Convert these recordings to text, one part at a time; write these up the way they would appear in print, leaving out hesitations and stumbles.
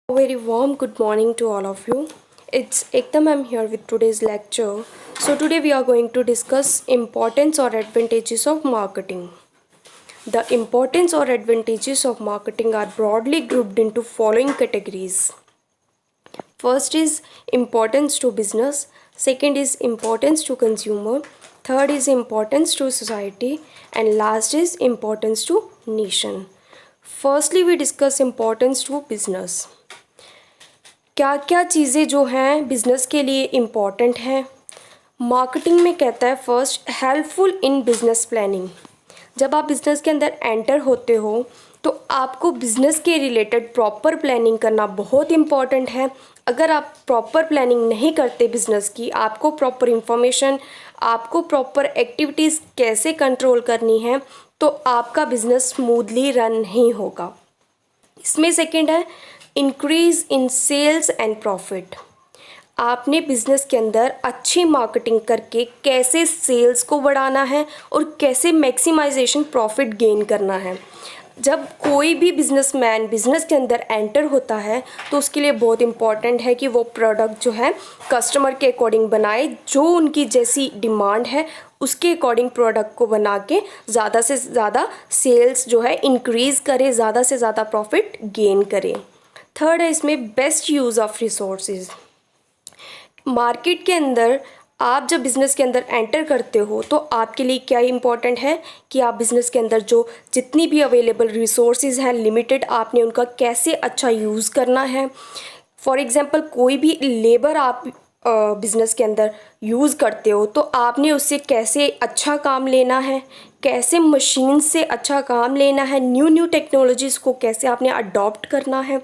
A very warm good morning to all of you. It's Ekdam. I'm here with today's lecture. So today we are going to discuss importance or advantages of marketing. The importance or advantages of marketing are broadly grouped into following categories. First is importance to business, second is importance to consumer, third is importance to society, and last is importance to nation. Firstly we discuss importance to business. क्या क्या चीज़ें जो हैं business के लिए important हैं। Marketing में कहता है first helpful in business planning. जब आप बिज़नेस के अंदर एंटर होते हो तो आपको बिज़नेस के रिलेटेड प्रॉपर प्लानिंग करना बहुत इम्पॉर्टेंट है। अगर आप प्रॉपर प्लानिंग नहीं करते बिज़नेस की, आपको प्रॉपर इंफॉर्मेशन, आपको प्रॉपर एक्टिविटीज़ कैसे कंट्रोल करनी है, तो आपका बिज़नेस स्मूथली रन नहीं होगा। इसमें सेकंड है increase in sales and profit. आपने बिज़नेस के अंदर अच्छी मार्केटिंग करके कैसे सेल्स को बढ़ाना है और कैसे मैक्सिमाइजेशन प्रॉफिट गेन करना है। जब कोई भी बिजनेसमैन बिज़नेस के अंदर एंटर होता है तो उसके लिए बहुत इम्पॉर्टेंट है कि वो प्रोडक्ट जो है कस्टमर के अकॉर्डिंग बनाए, जो उनकी जैसी डिमांड है उसके अकॉर्डिंग प्रोडक्ट को बना के ज़्यादा से ज़्यादा सेल्स जो है इंक्रीज़ करे, ज़्यादा से ज़्यादा प्रॉफिट गेन करे। थर्ड है इसमें best use of resources. Market के अंदर आप जब बिज़नेस के अंदर एंटर करते हो तो आपके लिए क्या इंपॉर्टेंट है कि आप बिज़नेस के अंदर जो जितनी भी अवेलेबल रिसोर्सेज हैं लिमिटेड, आपने उनका कैसे अच्छा यूज़ करना है। फॉर एग्ज़ाम्पल कोई भी लेबर आप बिज़नेस के अंदर यूज़ करते हो तो आपने उससे कैसे अच्छा काम लेना है, कैसे मशीन से अच्छा काम लेना है, न्यू टेक्नोलॉजीज़ को कैसे आपने अडॉप्ट करना है,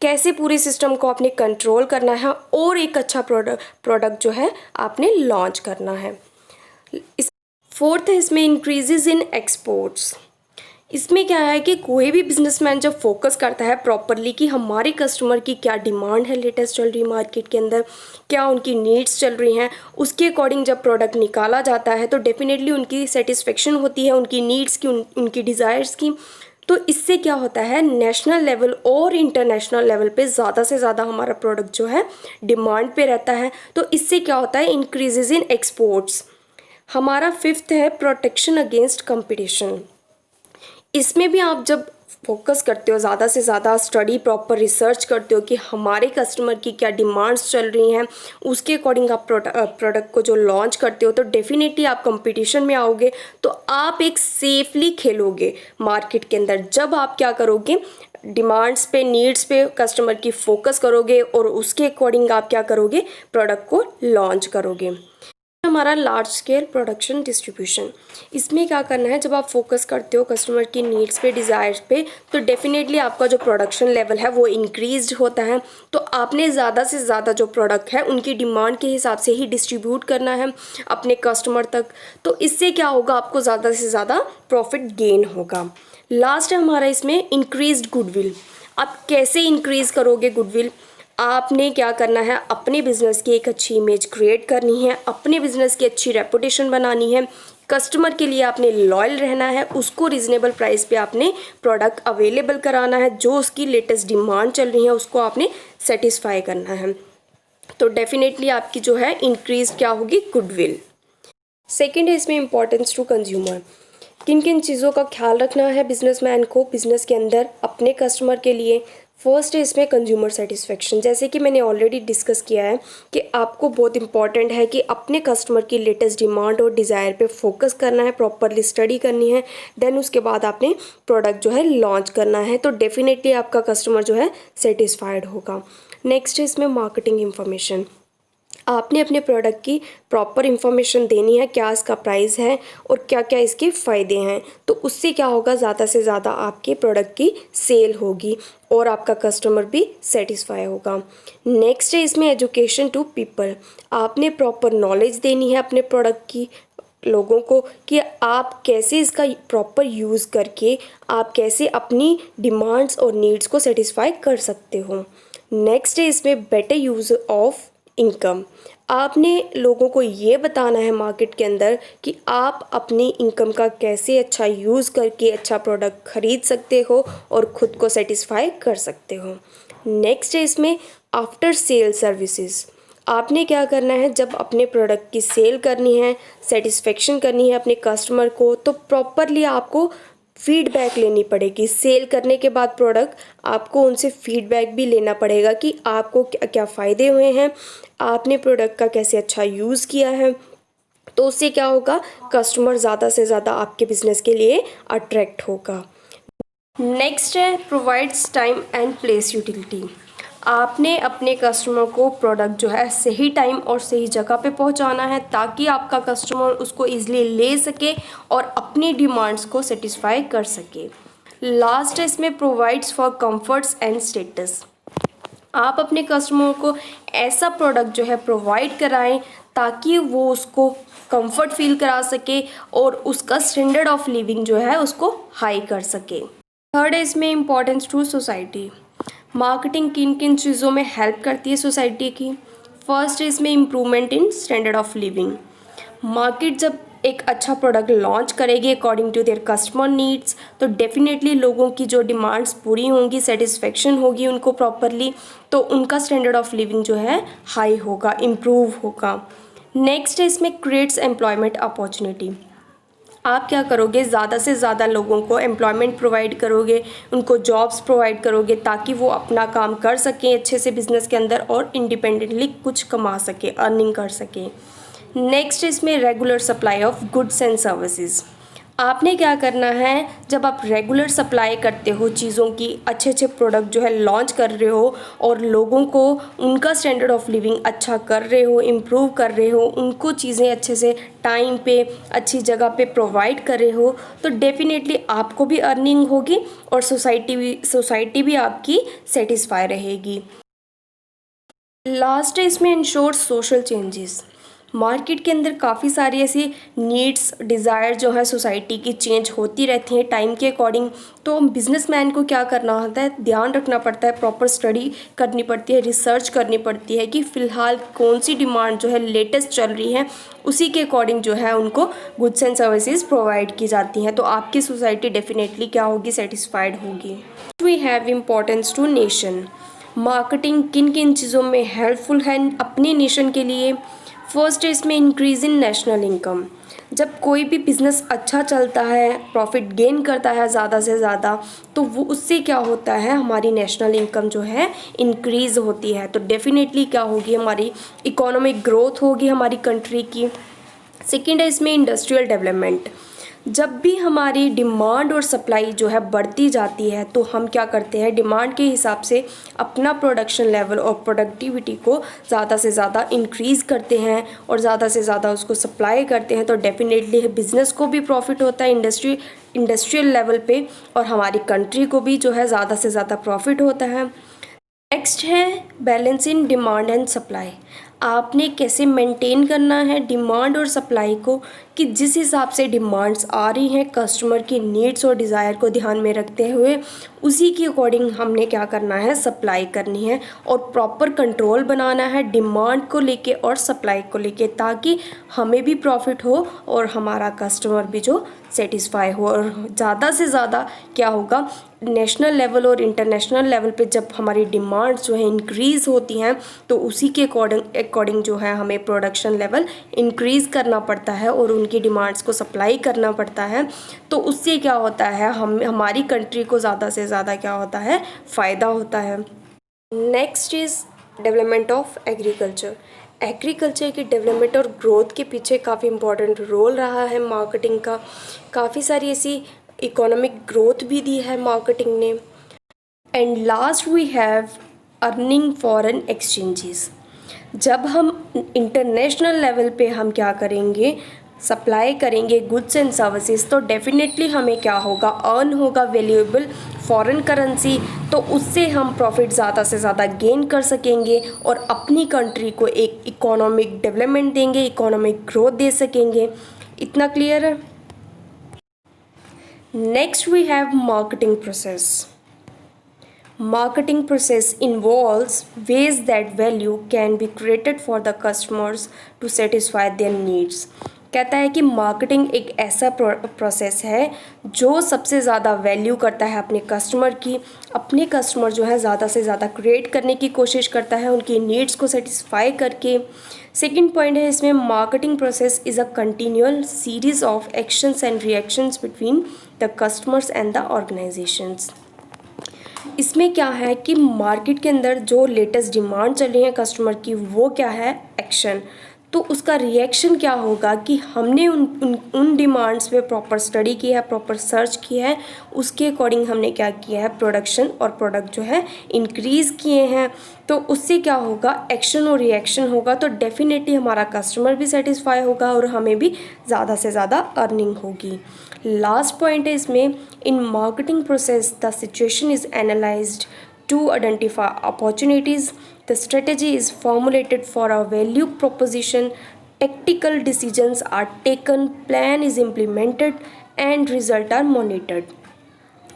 कैसे पूरे सिस्टम को आपने कंट्रोल करना है और एक अच्छा प्रोडक्ट जो है आपने लॉन्च करना है। फोर्थ है इसमें इंक्रीजेज इन एक्सपोर्ट्स। इसमें क्या है कि कोई भी बिजनेसमैन जब फोकस करता है प्रॉपरली कि हमारे कस्टमर की क्या डिमांड है लेटेस्ट चल रही मार्केट के अंदर, क्या उनकी नीड्स चल रही हैं, उसके अकॉर्डिंग जब प्रोडक्ट निकाला जाता है तो डेफिनेटली उनकी सेटिस्फेक्शन होती है उनकी नीड्स की, उनकी डिज़ायर्स की। तो इससे क्या होता है नेशनल लेवल और इंटरनेशनल लेवल पे ज़्यादा से ज़्यादा हमारा प्रोडक्ट जो है डिमांड पे रहता है। तो इससे क्या होता है इंक्रीजेज इन एक्सपोर्ट्स। हमारा फिफ्थ है प्रोटेक्शन अगेंस्ट कंपटीशन। इसमें भी आप जब फोकस करते हो, ज़्यादा से ज़्यादा स्टडी प्रॉपर रिसर्च करते हो कि हमारे कस्टमर की क्या डिमांड्स चल रही हैं, उसके अकॉर्डिंग आप प्रोडक्ट को जो लॉन्च करते हो तो डेफिनेटली आप कंपटीशन में आओगे, तो आप एक सेफली खेलोगे मार्केट के अंदर। जब आप क्या करोगे डिमांड्स पे, नीड्स पे कस्टमर की फोकस करोगे और उसके अकॉर्डिंग आप क्या करोगे प्रोडक्ट को लॉन्च करोगे। हमारा लार्ज स्केल प्रोडक्शन डिस्ट्रीब्यूशन। इसमें क्या करना है जब आप फोकस करते हो कस्टमर की नीड्स पे, डिज़ायर्स पे, तो डेफिनेटली आपका जो प्रोडक्शन लेवल है वो इंक्रीज्ड होता है। तो आपने ज़्यादा से ज़्यादा जो प्रोडक्ट है उनकी डिमांड के हिसाब से ही डिस्ट्रीब्यूट करना है अपने कस्टमर तक। तो इससे क्या होगा आपको ज़्यादा से ज़्यादा प्रॉफिट गेन होगा। लास्ट है हमारा इसमें इंक्रीज्ड गुडविल। आप कैसे इंक्रीज़ करोगे गुडविल? आपने क्या करना है अपने बिज़नेस की एक अच्छी इमेज क्रिएट करनी है, अपने बिज़नेस की अच्छी रेपुटेशन बनानी है, कस्टमर के लिए आपने लॉयल रहना है, उसको रीज़नेबल प्राइस पे आपने प्रोडक्ट अवेलेबल कराना है, जो उसकी लेटेस्ट डिमांड चल रही है उसको आपने सेटिस्फाई करना है। तो डेफिनेटली आपकी जो है इंक्रीज क्या होगी गुडविल। सेकेंड है इसमें इम्पोर्टेंस टू कंज्यूमर। किन किन चीज़ों का ख्याल रखना है बिजनेसमैन को बिज़नेस के अंदर अपने कस्टमर के लिए। फर्स्ट है इसमें कंज्यूमर सेटिस्फेक्शन। जैसे कि मैंने ऑलरेडी डिस्कस किया है कि आपको बहुत इंपॉर्टेंट है कि अपने कस्टमर की लेटेस्ट डिमांड और डिज़ायर पे फोकस करना है, प्रॉपरली स्टडी करनी है, देन उसके बाद आपने प्रोडक्ट जो है लॉन्च करना है, तो डेफिनेटली आपका कस्टमर जो है सेटिस्फाइड होगा। नेक्स्ट है इसमें मार्केटिंग इंफॉर्मेशन। आपने अपने प्रोडक्ट की प्रॉपर इन्फॉर्मेशन देनी है, क्या इसका प्राइस है और क्या क्या इसके फ़ायदे हैं। तो उससे क्या होगा ज़्यादा से ज़्यादा आपके प्रोडक्ट की सेल होगी और आपका कस्टमर भी सेटिस्फाई होगा। नेक्स्ट है इसमें एजुकेशन टू पीपल। आपने प्रॉपर नॉलेज देनी है अपने प्रोडक्ट की लोगों को कि आप कैसे इसका प्रॉपर यूज़ करके आप कैसे अपनी डिमांड्स और नीड्स को सेटिस्फाई कर सकते हो। नेक्स्ट है इसमें बेटर यूज़ ऑफ इनकम। आपने लोगों को ये बताना है मार्केट के अंदर कि आप अपनी इनकम का कैसे अच्छा यूज़ करके अच्छा प्रोडक्ट ख़रीद सकते हो और ख़ुद को सेटिस्फाई कर सकते हो। नेक्स्ट है इसमें आफ्टर सेल सर्विसेज। आपने क्या करना है, जब अपने प्रोडक्ट की सेल करनी है, सेटिस्फेक्शन करनी है अपने कस्टमर को, तो प्रॉपरली आपको फीडबैक लेनी पड़ेगी। सेल करने के बाद प्रोडक्ट आपको उनसे फीडबैक भी लेना पड़ेगा कि आपको क्या क्या फ़ायदे हुए हैं, आपने प्रोडक्ट का कैसे अच्छा यूज़ किया है। तो उससे क्या होगा, कस्टमर ज़्यादा से ज़्यादा आपके बिज़नेस के लिए अट्रैक्ट होगा। नेक्स्ट है provides time and place utility. आपने अपने कस्टमर को प्रोडक्ट जो है सही टाइम और सही जगह पे पहुंचाना है, ताकि आपका कस्टमर उसको ईजिली ले सके और अपनी डिमांड्स को सेटिस्फाई कर सके। लास्ट है इसमें provides for comforts and status. आप अपने कस्टमर को ऐसा प्रोडक्ट जो है प्रोवाइड कराएं ताकि वो उसको कंफर्ट फील करा सके और उसका स्टैंडर्ड ऑफ लिविंग जो है उसको हाई कर सके। थर्ड है इसमें इम्पोर्टेंस टू सोसाइटी। मार्केटिंग किन किन चीज़ों में हेल्प करती है सोसाइटी की। फर्स्ट है इसमें improvement in standard of living. Market जब एक अच्छा प्रोडक्ट लॉन्च करेगी according to their customer needs, तो डेफिनेटली लोगों की जो डिमांड्स पूरी होंगी, सेटिस्फेक्शन होगी उनको प्रॉपरली, तो उनका स्टैंडर्ड ऑफ लिविंग जो है हाई होगा, इम्प्रूव होगा। नेक्स्ट है इसमें क्रिएट्स एम्प्लॉयमेंट अपॉर्चुनिटी। आप क्या करोगे, ज़्यादा से ज़्यादा लोगों को एम्प्लॉयमेंट प्रोवाइड करोगे, उनको जॉब्स प्रोवाइड करोगे ताकि वो अपना काम कर सकें अच्छे से बिज़नेस के अंदर और इंडिपेंडेंटली कुछ कमा सके, अर्निंग कर सकें। नेक्स्ट इसमें regular supply of goods and services. आपने क्या करना है, जब आप रेगुलर सप्लाई करते हो चीज़ों की, अच्छे अच्छे प्रोडक्ट जो है लॉन्च कर रहे हो और लोगों को उनका स्टैंडर्ड ऑफ लिविंग अच्छा कर रहे हो, इम्प्रूव कर रहे हो, उनको चीज़ें अच्छे से टाइम पे अच्छी जगह पे प्रोवाइड कर रहे हो, तो डेफिनेटली आपको भी अर्निंग होगी और सोसाइटी भी आपकी सेटिस्फाई रहेगी। लास्ट है इसमें इंश्योर सोशल चेंजेस। मार्केट के अंदर काफ़ी सारी ऐसी नीड्स, डिज़ायर जो है सोसाइटी की चेंज होती रहती हैं टाइम के अकॉर्डिंग। तो बिजनेसमैन को क्या करना होता है, ध्यान रखना पड़ता है, प्रॉपर स्टडी करनी पड़ती है, रिसर्च करनी पड़ती है कि फ़िलहाल कौन सी डिमांड जो है लेटेस्ट चल रही है, उसी के अकॉर्डिंग जो है उनको गुड्स एंड सर्विसेज प्रोवाइड की जाती हैं। तो आपकी सोसाइटी डेफिनेटली क्या होगी, सेटिस्फाइड होगी। We have importance to nation. Marketing किन किन चीज़ों में हेल्पफुल है अपने नेशन के लिए। फर्स्ट है इसमें इंक्रीज़ इन नेशनल इनकम। जब कोई भी बिज़नेस अच्छा चलता है, प्रॉफिट गेन करता है ज़्यादा से ज़्यादा, तो वो उससे क्या होता है, हमारी नेशनल इनकम जो है इंक्रीज़ होती है। तो डेफिनेटली क्या होगी, हमारी इकोनॉमिक ग्रोथ होगी हमारी कंट्री की। सेकेंड है इसमें इंडस्ट्रियल डेवलपमेंट। जब भी हमारी डिमांड और सप्लाई जो है बढ़ती जाती है, तो हम क्या करते हैं, डिमांड के हिसाब से अपना प्रोडक्शन लेवल और प्रोडक्टिविटी को ज़्यादा से ज़्यादा इंक्रीज़ करते हैं और ज़्यादा से ज़्यादा उसको सप्लाई करते हैं। तो डेफिनेटली बिज़नेस को भी प्रॉफिट होता है इंडस्ट्रियल लेवल पे, और हमारी कंट्री को भी जो है ज़्यादा से ज़्यादा प्रॉफिट होता है। नेक्स्ट है balance in demand and supply. आपने कैसे मेंटेन करना है डिमांड और सप्लाई को, कि जिस हिसाब से डिमांड्स आ रही हैं कस्टमर की नीड्स और डिज़ायर को ध्यान में रखते हुए, उसी के अकॉर्डिंग हमने क्या करना है, सप्लाई करनी है और प्रॉपर कंट्रोल बनाना है डिमांड को लेके और सप्लाई को लेके, ताकि हमें भी प्रॉफिट हो और हमारा कस्टमर भी जो सेटिस्फाई हो। और ज़्यादा से ज़्यादा क्या होगा, नेशनल लेवल और इंटरनेशनल लेवल पे जब हमारी डिमांड्स जो है इंक्रीज़ होती हैं, तो उसी के अकॉर्डिंग जो है हमें प्रोडक्शन लेवल इंक्रीज़ करना पड़ता है और उनकी डिमांड्स को सप्लाई करना पड़ता है। तो उससे क्या होता है, हमारी कंट्री को ज़्यादा से ज़्यादा क्या होता है, फ़ायदा होता है। Next is development of agriculture. Agriculture की डेवलपमेंट और ग्रोथ के पीछे काफ़ी इम्पोर्टेंट रोल रहा है मार्केटिंग का। काफ़ी सारी ऐसी इकोनॉमिक ग्रोथ भी दी है मार्केटिंग ने। And last we have earning foreign exchanges. जब हम इंटरनेशनल लेवल पे हम क्या करेंगे, सप्लाई करेंगे गुड्स एंड सर्विसेज, तो डेफिनेटली हमें क्या होगा, अर्न होगा वैल्यूएबल फॉरेन करेंसी। तो उससे हम प्रॉफिट ज़्यादा से ज़्यादा गेन कर सकेंगे और अपनी कंट्री को एक इकोनॉमिक डेवलपमेंट देंगे, इकोनॉमिक ग्रोथ दे सकेंगे। इतना क्लियर है। Next we have marketing process. Marketing process involves ways that value can be created for the customers to satisfy their needs. कहता है कि मार्केटिंग एक ऐसा प्रोसेस है जो सबसे ज़्यादा वैल्यू करता है अपने कस्टमर की। अपने कस्टमर जो है ज़्यादा से ज़्यादा क्रिएट करने की कोशिश करता है उनकी नीड्स को सेटिस्फाई करके। सेकंड पॉइंट है इसमें, marketing process is a continual series of actions and reactions between the customers and the organisations. इसमें क्या है कि मार्केट के अंदर जो लेटेस्ट डिमांड चल रही है कस्टमर की, वो क्या है, एक्शन। तो उसका रिएक्शन क्या होगा कि हमने उन डिमांड्स पे प्रॉपर स्टडी की है, प्रॉपर सर्च की है, उसके अकॉर्डिंग हमने क्या किया है, प्रोडक्शन और प्रोडक्ट जो है इंक्रीज़ किए हैं। तो उससे क्या होगा, एक्शन और रिएक्शन होगा, तो डेफिनेटली हमारा कस्टमर भी सेटिस्फाई होगा और हमें भी ज़्यादा से ज़्यादा अर्निंग होगी। लास्ट पॉइंट है इसमें, in marketing process the situation is analysed to identify opportunities. The strategy is formulated for a value proposition. Tactical decisions are taken, plan is implemented, and results are monitored.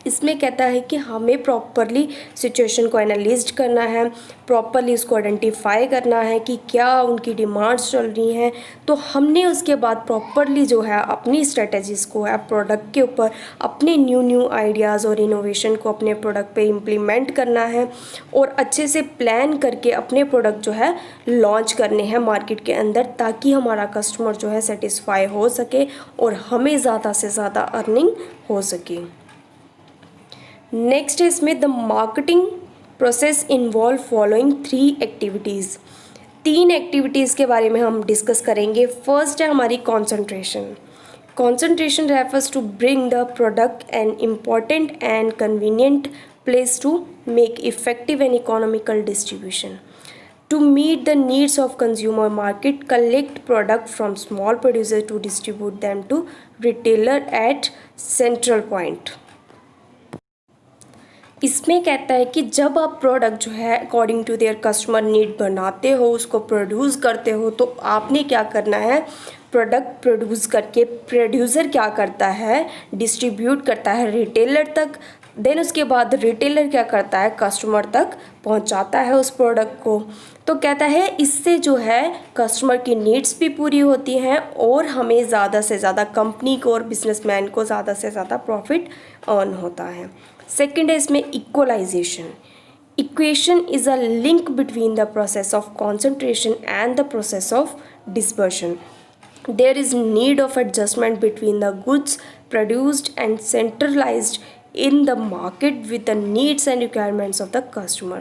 इसमें कहता है कि हमें properly situation को analyst करना है, properly उसको identify करना है कि क्या उनकी डिमांड्स चल रही हैं। तो हमने उसके बाद प्रॉपरली जो है अपनी स्ट्रेटजीज़ को है प्रोडक्ट के ऊपर, अपने न्यू आइडियाज़ और इनोवेशन को अपने प्रोडक्ट पे इम्प्लीमेंट करना है और अच्छे से प्लान करके अपने प्रोडक्ट जो है लॉन्च करने हैं मार्केट के अंदर, ताकि हमारा कस्टमर जो है सेटिस्फाई हो सके और हमें ज़्यादा से ज़्यादा अर्निंग हो सके। नेक्स्ट है इसमें, the marketing process involve following 3 activities. 3 activities के बारे में हम डिस्कस करेंगे। फर्स्ट है हमारी concentration. Concentration refers to bring the product an important and convenient place to make effective and economical distribution. To meet the needs of consumer market, collect product from small producer to distribute them to retailer at central point. इसमें कहता है कि जब आप product जो है according to their customer need बनाते हो, उसको प्रोड्यूस करते हो, तो आपने क्या करना है, प्रोडक्ट प्रोड्यूस करके प्रोड्यूसर क्या करता है, डिस्ट्रीब्यूट करता है रिटेलर तक। देन उसके बाद रिटेलर क्या करता है, कस्टमर तक पहुंचाता है उस प्रोडक्ट को। तो कहता है इससे जो है कस्टमर की नीड्स भी पूरी होती हैं और हमें ज़्यादा से ज़्यादा, कंपनी को और बिजनेसमैन को ज़्यादा से ज़्यादा प्रॉफिट अर्न होता है। सेकेंड है इसमें equalization. Equation is a link between the process of concentration and the process of dispersion. There is need of adjustment between the goods produced and centralized in the market with the needs and requirements of the customer.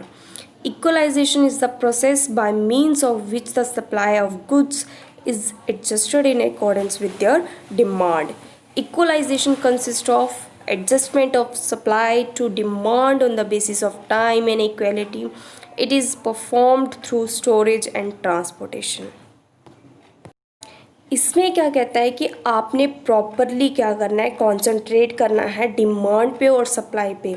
Equalization is the process by means of which the supply of goods is adjusted in accordance with their demand. Equalization consists of adjustment of supply to demand on the basis of time and equality. It is performed through storage and transportation. इसमें क्या कहता है कि आपने properly क्या करना है, concentrate करना है डिमांड पे और सप्लाई पे।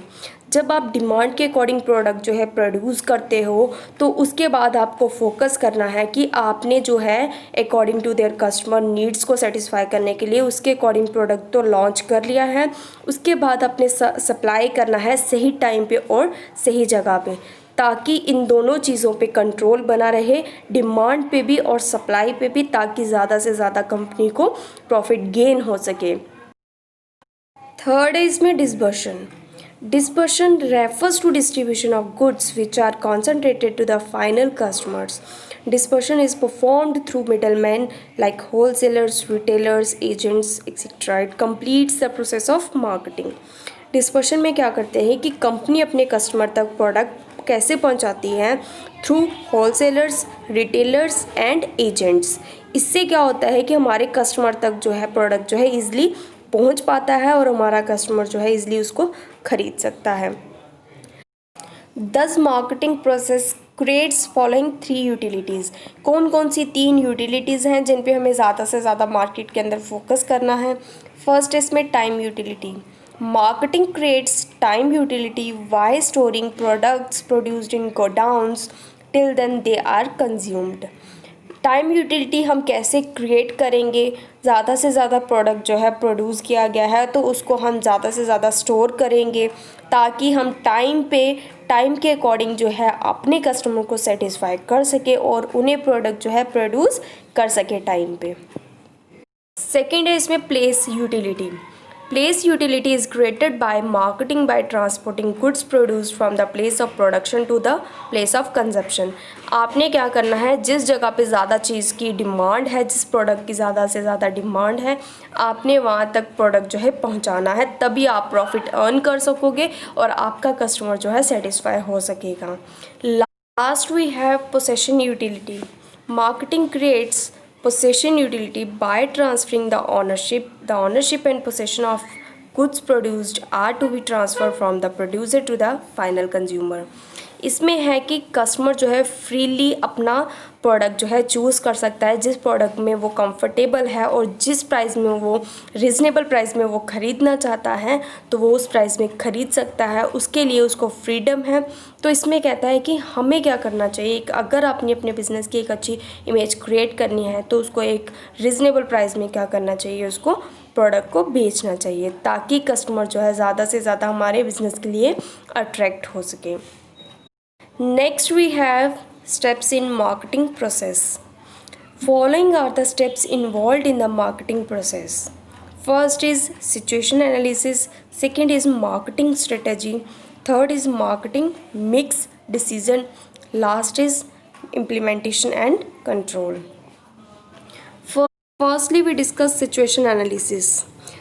जब आप डिमांड के अकॉर्डिंग प्रोडक्ट जो है प्रोड्यूस करते हो, तो उसके बाद आपको फोकस करना है कि आपने जो है according to their customer needs को सेटिस्फाई करने के लिए उसके अकॉर्डिंग प्रोडक्ट तो लॉन्च कर लिया है। उसके बाद अपने सप्लाई करना है सही टाइम पे और सही जगह पे, ताकि इन दोनों चीज़ों पे कंट्रोल बना रहे, डिमांड पे भी और सप्लाई पे भी, ताकि ज़्यादा से ज़्यादा कंपनी को प्रॉफिट गेन हो सके। थर्ड है इसमें dispersion. Dispersion refers to distribution of goods which are concentrated to the final customers. Dispersion is performed through middlemen like wholesalers, retailers, agents, etc. It completes the process of marketing. Dispersion में क्या करते हैं कि company अपने customer तक product कैसे पहुंचाती है, through wholesalers, retailers and agents. इससे क्या होता है कि हमारे कस्टमर तक जो है प्रोडक्ट जो है ईजिली पहुंच पाता है और हमारा कस्टमर जो है ईजिली उसको खरीद सकता है. दस marketing process creates following 3 utilities. कौन कौन सी 3 यूटिलिटीज़ हैं जिन पे हमें ज़्यादा से ज़्यादा मार्केट के अंदर फोकस करना है. फर्स्ट इसमें time utility. Marketing creates time utility by storing products produced in godowns till then they are consumed. Time utility हम कैसे क्रिएट करेंगे, ज़्यादा से ज़्यादा प्रोडक्ट जो है प्रोड्यूस किया गया है तो उसको हम ज़्यादा से ज़्यादा स्टोर करेंगे, ताकि हम टाइम के अकॉर्डिंग जो है अपने कस्टमर को सेटिस्फाई कर सके और उन्हें प्रोडक्ट जो है प्रोड्यूस कर सके टाइम पे. सेकेंड है इसमें place utility. Place utility is created by marketing by transporting goods produced from the place of production to the place of consumption. आपने क्या करना है, जिस जगह पे ज़्यादा चीज़ की डिमांड है, जिस प्रोडक्ट की ज़्यादा से ज़्यादा डिमांड है, आपने वहाँ तक प्रोडक्ट जो है पहुँचाना है, तभी आप प्रॉफिट अर्न कर सकोगे और आपका कस्टमर जो है सेटिस्फाई हो सकेगा. Last we have possession utility. Marketing creates possession utility by transferring the ownership and possession of goods produced are to be transferred from the producer to the final consumer. इसमें है कि customer जो है freely अपना product जो है choose कर सकता है, जिस प्रोडक्ट में वो कंफर्टेबल है और जिस प्राइस में वो रिजनेबल प्राइस में वो ख़रीदना चाहता है तो वो उस प्राइस में ख़रीद सकता है, उसके लिए उसको फ्रीडम है. तो इसमें कहता है कि हमें क्या करना चाहिए, अगर आपने अपने बिज़नेस की एक अच्छी इमेज क्रिएट करनी है तो उसको एक रिजनेबल प्राइस में क्या करना चाहिए, उसको प्रोडक्ट को बेचना चाहिए, ताकि कस्टमर जो है ज़्यादा से ज़्यादा हमारे बिज़नेस के लिए अट्रैक्ट हो सके. Next we have steps in marketing process. Following are the steps involved in the marketing process. First is situation analysis, second is marketing strategy, third is marketing mix decision, last is implementation and control. Firstly, we discuss situation analysis.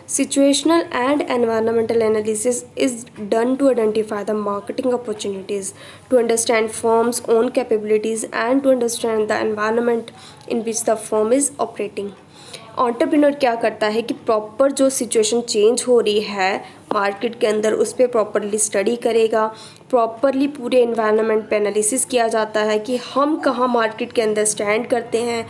Situational and environmental analysis is done to identify the marketing opportunities, to understand firm's own capabilities and to understand the environment in which the firm is operating. Entrepreneur क्या करता है कि proper जो situation change हो रही है market के अंदर उस पर प्रॉपरली स्टडी करेगा, प्रॉपरली पूरे एनवायरनमेंट पे एनालिसिस किया जाता है कि हम कहाँ मार्केट के अंदर स्टैंड करते हैं,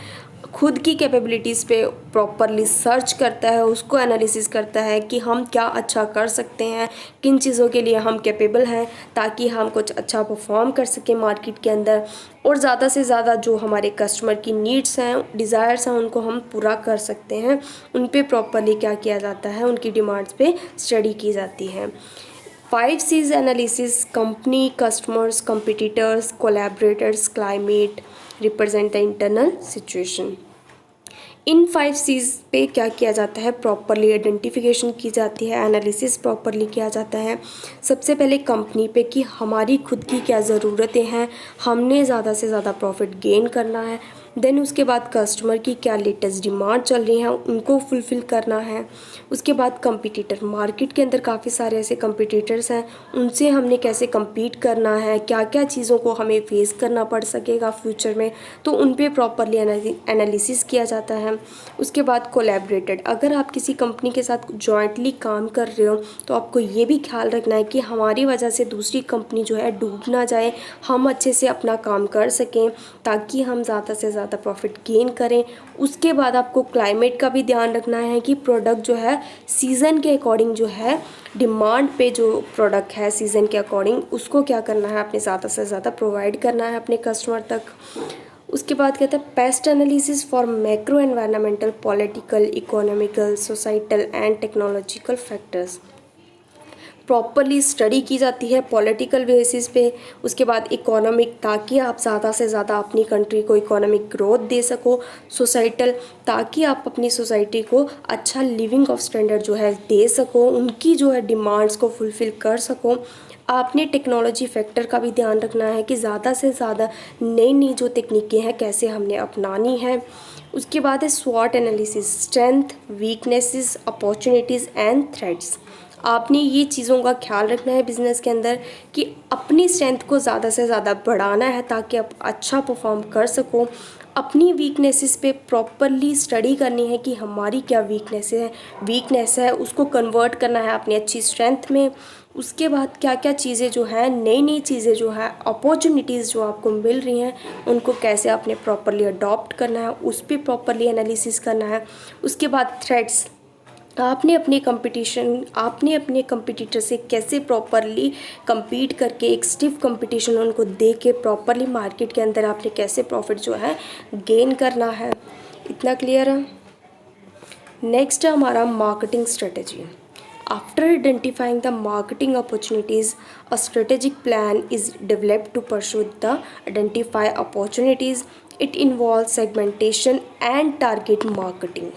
खुद की कैपेबिलिटीज़ पे प्रॉपरली सर्च करता है, उसको एनालिसिस करता है कि हम क्या अच्छा कर सकते हैं, किन चीज़ों के लिए हम कैपेबल हैं, ताकि हम कुछ अच्छा परफॉर्म कर सकें मार्केट के अंदर और ज़्यादा से ज़्यादा जो हमारे कस्टमर की नीड्स हैं, डिज़ायर्स हैं, उनको हम पूरा कर सकते हैं. उन पे प्रॉपरली क्या किया जाता है, उनकी डिमांड्स पे स्टडी की जाती है. 5 C's analysis: company, customers, competitors, collaborators, climate, represent the internal situation. In 5 C's पे क्या किया जाता है, प्रॉपरली आइडेंटिफिकेशन की जाती है, एनालिसिस प्रॉपरली किया जाता है. सबसे पहले कंपनी पे कि हमारी खुद की क्या ज़रूरतें हैं, हमने ज़्यादा से ज़्यादा प्रॉफिट गेन करना है. देन उसके बाद कस्टमर की क्या लेटेस्ट डिमांड चल रही है, उनको फुलफ़िल करना है. उसके बाद कंपटीटर, मार्केट के अंदर काफ़ी सारे ऐसे कंपटीटर्स हैं, उनसे हमने कैसे कम्पीट करना है, क्या क्या चीज़ों को हमें फेस करना पड़ सकेगा फ्यूचर में, तो उन पे प्रॉपरली एनालिसिस किया जाता है. उसके बाद कोलैबोरेटेड, अगर आप किसी कंपनी के साथ जॉइंटली काम कर रहे हो तो आपको ये भी ख्याल रखना है कि हमारी वजह से दूसरी कंपनी जो है डूब ना जाए, हम अच्छे से अपना काम कर सकें ताकि हम ज़्यादा से ज़्यादा प्रॉफिट गेन करें. उसके बाद आपको क्लाइमेट का भी ध्यान रखना है कि प्रोडक्ट जो है सीज़न के अकॉर्डिंग जो है डिमांड पे जो प्रोडक्ट है सीज़न के अकॉर्डिंग उसको क्या करना है, अपने ज़्यादा से ज़्यादा प्रोवाइड करना है अपने कस्टमर तक. उसके बाद कहते हैं paste analysis for macro environmental, political, economical, societal and technological factors. Properly study की जाती है पॉलिटिकल बेसिस पे. उसके बाद इकोनॉमिक, ताकि आप ज़्यादा से ज़्यादा अपनी कंट्री को इकोनॉमिक ग्रोथ दे सको. सोसाइटल, ताकि आप अपनी सोसाइटी को अच्छा लिविंग ऑफ स्टैंडर्ड जो है दे सको, उनकी जो है डिमांड्स को फुलफ़िल कर सको. आपने टेक्नोलॉजी फैक्टर का भी ध्यान रखना है कि ज़्यादा से ज़्यादा नई नई जो तकनीकें हैं कैसे हमने अपनानी है. उसके बाद है स्वॉट analysis, strength, weaknesses, opportunities and threats. आपने ये चीज़ों का ख्याल रखना है बिज़नेस के अंदर कि अपनी स्ट्रेंथ को ज़्यादा से ज़्यादा बढ़ाना है ताकि आप अच्छा परफॉर्म कर सको. अपनी वीकनेसेस पे प्रॉपरली स्टडी करनी है कि हमारी क्या वीकनेस है उसको कन्वर्ट करना है अपनी अच्छी स्ट्रेंथ में. उसके बाद क्या क्या चीज़ें जो हैं, नई नई चीज़ें जो है, अपॉर्चुनिटीज़ जो आपको मिल रही हैं उनको कैसे आपने प्रॉपरली अडॉप्ट करना है, उस पर प्रॉपरली एनालिसिस करना है. उसके बाद थ्रेट्स, आपने अपने कंपटीटर से कैसे प्रॉपरली compete करके एक स्टिफ कंपटीशन उनको दे के प्रॉपरली मार्केट के अंदर आपने कैसे प्रॉफिट जो है गेन करना है. इतना क्लियर है. नेक्स्ट है हमारा marketing strategy. After identifying the marketing opportunities, a strategic plan is developed to pursue the identify opportunities. It involve segmentation and target marketing.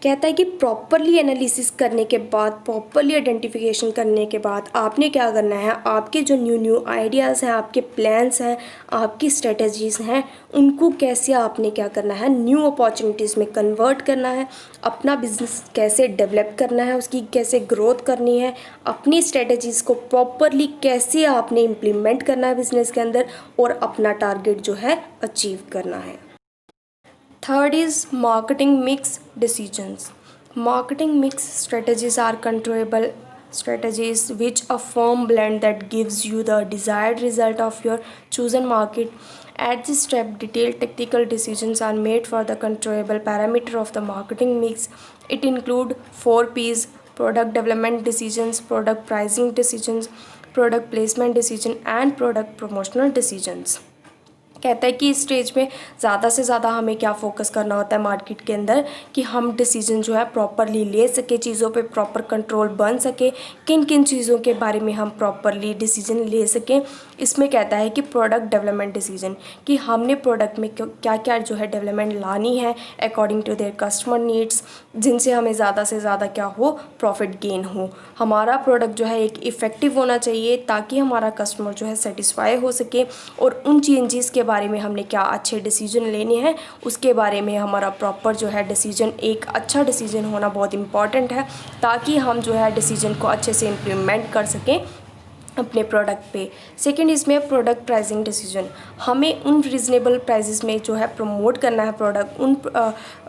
कहता है कि प्रॉपरली एनालिसिस करने के बाद, प्रॉपरली आइडेंटिफिकेशन करने के बाद आपने क्या करना है, आपके जो न्यू आइडियाज़ हैं, आपके प्लान्स हैं, आपकी स्ट्रेटजीज़ हैं, उनको कैसे आपने क्या करना है, न्यू अपॉर्चुनिटीज़ में कन्वर्ट करना है, अपना बिजनेस कैसे डेवलप करना है, उसकी कैसे ग्रोथ करनी है, अपनी स्ट्रेटजीज़ को प्रॉपरली कैसे आपने इम्प्लीमेंट करना है बिजनेस के अंदर और अपना टारगेट जो है अचीव करना है। Third is marketing mix decisions. Marketing mix strategies are controllable strategies which a firm blend that gives you the desired result of your chosen market. At this step, detailed technical decisions are made for the controllable parameter of the marketing mix. It include 4 P's: product development decisions, product pricing decisions, product placement decision, and product promotional decisions. कहता है कि इस stage में ज़्यादा से ज़्यादा हमें क्या फोकस करना होता है मार्केट के अंदर, कि हम डिसीजन जो है प्रॉपरली ले सके, चीज़ों पे प्रॉपर कंट्रोल बन सके, किन किन चीज़ों के बारे में हम प्रॉपरली डिसीजन ले सकें। इसमें कहता है कि प्रोडक्ट डेवलपमेंट डिसीजन, कि हमने प्रोडक्ट में क्या क्या जो है डेवलपमेंट लानी है according to their customer needs, जिनसे हमें ज़्यादा से ज़्यादा क्या हो, प्रॉफिट गेन हो। हमारा प्रोडक्ट जो है एक इफ़ेक्टिव होना चाहिए ताकि हमारा कस्टमर जो है सेटिस्फाई हो सके, और उन चेंजेस के बारे में हमने क्या अच्छे डिसीजन लेने हैं उसके बारे में हमारा प्रॉपर जो है डिसीजन, एक अच्छा डिसीजन होना बहुत इम्पॉर्टेंट है ताकि हम जो है डिसीजन को अच्छे से इम्प्लीमेंट कर सकें अपने प्रोडक्ट पे। सेकंड इसमें प्रोडक्ट प्राइसिंग डिसीजन, हमें उन रीज़नेबल प्राइसेस में जो है प्रमोट करना है प्रोडक्ट, उन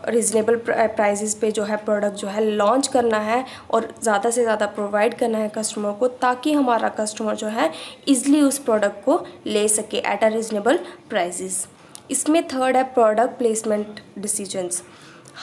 रीज़नेबल प्राइसेस पे जो है प्रोडक्ट जो है लॉन्च करना है और ज़्यादा से ज़्यादा प्रोवाइड करना है कस्टमर को, ताकि हमारा कस्टमर जो है ईज़िली उस प्रोडक्ट को ले सके एट अ रीज़नेबल प्राइसेस। इसमें थर्ड है प्रोडक्ट प्लेसमेंट डिसीजंस,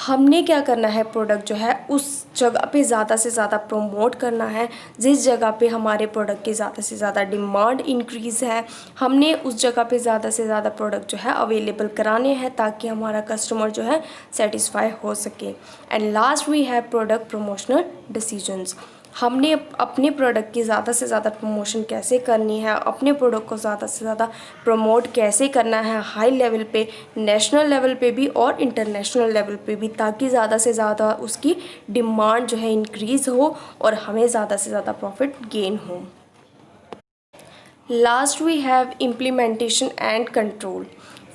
हमने क्या करना है, प्रोडक्ट जो है उस जगह पे ज़्यादा से ज़्यादा प्रमोट करना है जिस जगह पे हमारे प्रोडक्ट की ज़्यादा से ज़्यादा डिमांड इंक्रीज़ है, हमने उस जगह पे ज़्यादा से ज़्यादा प्रोडक्ट जो है अवेलेबल कराने हैं ताकि हमारा कस्टमर जो है सेटिस्फाई हो सके। And last we have product promotional decisions, हमने अपने प्रोडक्ट की ज़्यादा से ज़्यादा प्रमोशन कैसे करनी है, अपने प्रोडक्ट को ज़्यादा से ज़्यादा प्रमोट कैसे करना है हाई लेवल पे, नेशनल लेवल पे भी और इंटरनेशनल लेवल पे भी, ताकि ज़्यादा से ज़्यादा उसकी डिमांड जो है इंक्रीज़ हो और हमें ज़्यादा से ज़्यादा प्रॉफिट गेन हो। Last we have implementation and control.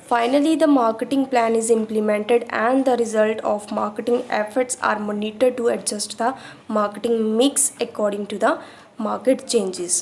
Finally, the marketing plan is implemented and the result of marketing efforts are monitored to adjust the marketing mix according to the market changes.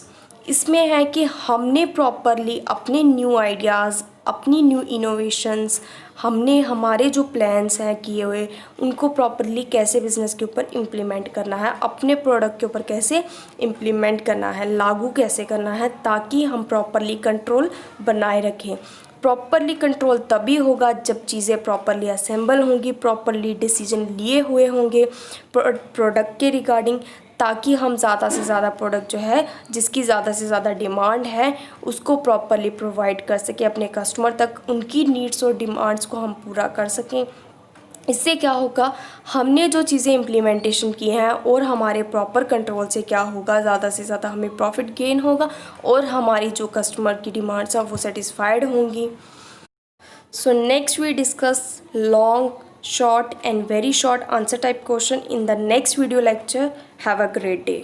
इसमें है कि हमने properly अपने new ideas, अपनी new innovations, हमने हमारे जो plans हैं किए हुए उनको प्रॉपरली कैसे बिज़नेस के ऊपर इम्प्लीमेंट करना है, अपने प्रोडक्ट के ऊपर कैसे इम्प्लीमेंट करना है, लागू कैसे करना है, ताकि हम प्रॉपरली कंट्रोल बनाए रखें। प्रॉपरली कंट्रोल तभी होगा जब चीज़ें प्रॉपरली असेंबल होंगी, प्रॉपरली डिसीजन लिए हुए होंगे प्रोडक्ट के रिगार्डिंग, ताकि हम ज़्यादा से ज़्यादा प्रोडक्ट जो है जिसकी ज़्यादा से ज़्यादा डिमांड है उसको प्रॉपरली प्रोवाइड कर सकें अपने कस्टमर तक, उनकी नीड्स और डिमांड्स को हम पूरा कर सकें। इससे क्या होगा, हमने जो चीज़ें इम्प्लीमेंटेशन की हैं और हमारे प्रॉपर कंट्रोल से क्या होगा, ज़्यादा से ज़्यादा हमें प्रॉफिट गेन होगा और हमारी जो कस्टमर की डिमांड्स हैं वो सेटिस्फाइड होंगी। So next we discuss long, short and very short answer type question in the next video lecture. Have a great day.